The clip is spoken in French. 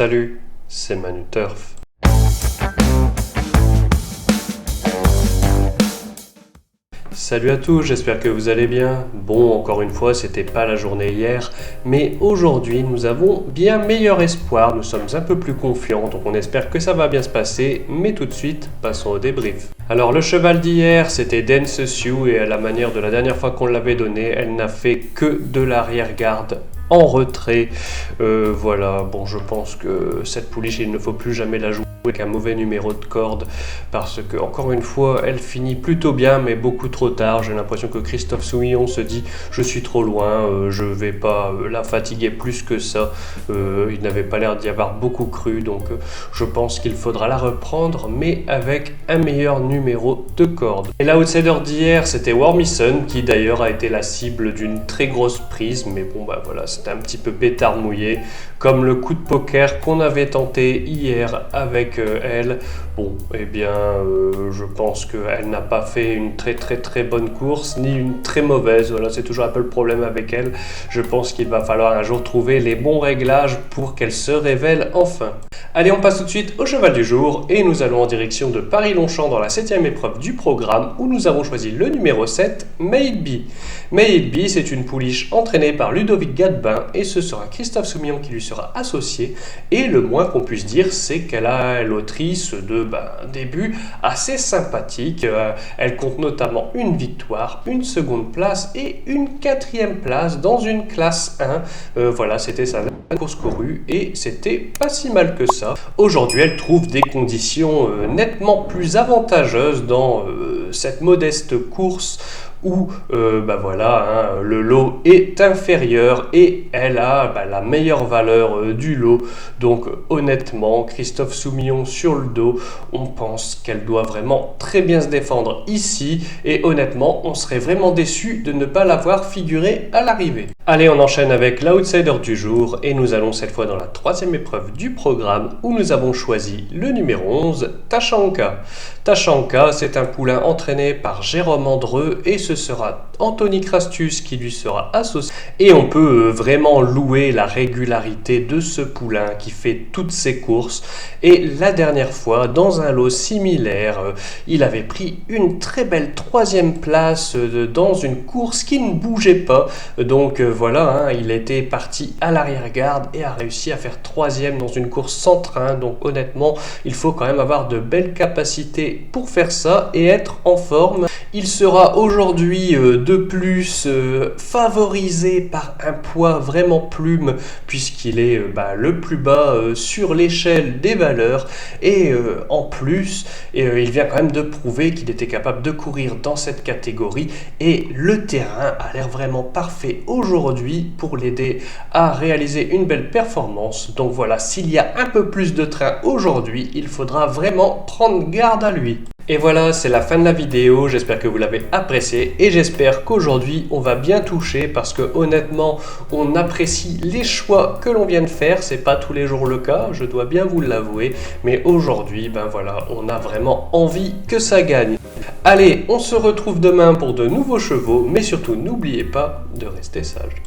Salut, c'est Manu Turf. Salut à tous, j'espère que vous allez bien. Bon, encore une fois, c'était pas la journée hier, mais aujourd'hui, nous avons bien meilleur espoir, nous sommes un peu plus confiants, donc on espère que ça va bien se passer, mais tout de suite, passons au débrief. Alors, le cheval d'hier, c'était Dance Sioux, et à la manière de la dernière fois qu'on l'avait donné, elle n'a fait que de l'arrière-garde en retrait. Voilà, bon, je pense que cette pouliche, il ne faut plus jamais la jouer avec un mauvais numéro de corde, parce que, encore une fois, elle finit plutôt bien, mais beaucoup trop tard. J'ai l'impression que Christophe Soumillon se dit « je suis trop loin, je vais pas la fatiguer plus que ça ». Il n'avait pas l'air d'y avoir beaucoup cru, donc je pense qu'il faudra la reprendre, mais avec un meilleur numéro de corde. Et l'outsider d'hier, c'était Warmison, qui d'ailleurs a été la cible d'une très grosse prise, mais bon, bah voilà, c'était un petit peu pétard mouillé, comme le coup de poker qu'on avait tenté hier avec elle. Bon, eh bien, je pense qu'elle n'a pas fait une très bonne course, ni une très mauvaise. Voilà, c'est toujours un peu le problème avec elle. Je pense qu'il va falloir un jour trouver les bons réglages pour qu'elle se révèle enfin. Allez, on passe tout de suite au cheval du jour et nous allons en direction de Paris-Longchamp dans la 7e épreuve du programme où nous avons choisi le numéro 7, May It Be. May It Be, c'est une pouliche entraînée par Ludovic Gadebin et ce sera Christophe Soumillon qui lui sera associé. Et le moins qu'on puisse dire, c'est qu'elle a l'autrice de début assez sympathique. Elle compte notamment une victoire, une seconde place et une 4e place dans une classe 1. Voilà, c'était sa course courue et c'était pas si mal que ça. Aujourd'hui, elle trouve des conditions nettement plus avantageuses dans cette modeste course où voilà, le lot est inférieur et elle a la meilleure valeur du lot. Donc honnêtement, Christophe Soumillon sur le dos, on pense qu'elle doit vraiment très bien se défendre ici et honnêtement, on serait vraiment déçu de ne pas l'avoir figuré à l'arrivée. Allez, on enchaîne avec l'outsider du jour et nous allons cette fois dans la 3e épreuve du programme où nous avons choisi le numéro 11, Tachanka. Tachanka, c'est un poulain entraîné par Jérôme Andreu et ce sera Anthony Crastus qui lui sera associé. Et on peut vraiment louer la régularité de ce poulain qui fait toutes ses courses. Et la dernière fois, dans un lot similaire, il avait pris une très belle 3e place dans une course qui ne bougeait pas. Donc voilà, il était parti à l'arrière-garde et a réussi à faire 3e dans une course sans train. Donc honnêtement, il faut quand même avoir de belles capacités pour faire ça et être en forme. Il sera aujourd'hui de plus favorisé par un poids vraiment plume puisqu'il est le plus bas sur l'échelle des valeurs et en plus il vient quand même de prouver qu'il était capable de courir dans cette catégorie et le terrain a l'air vraiment parfait aujourd'hui pour l'aider à réaliser une belle performance. Donc voilà, s'il y a un peu plus de train aujourd'hui, il faudra vraiment prendre garde à lui. Et voilà, c'est la fin de la vidéo, j'espère que vous l'avez apprécié et j'espère qu'aujourd'hui on va bien toucher parce que honnêtement on apprécie les choix que l'on vient de faire, c'est pas tous les jours le cas, je dois bien vous l'avouer, mais aujourd'hui voilà, on a vraiment envie que ça gagne. Allez, on se retrouve demain pour de nouveaux chevaux, mais surtout n'oubliez pas de rester sage.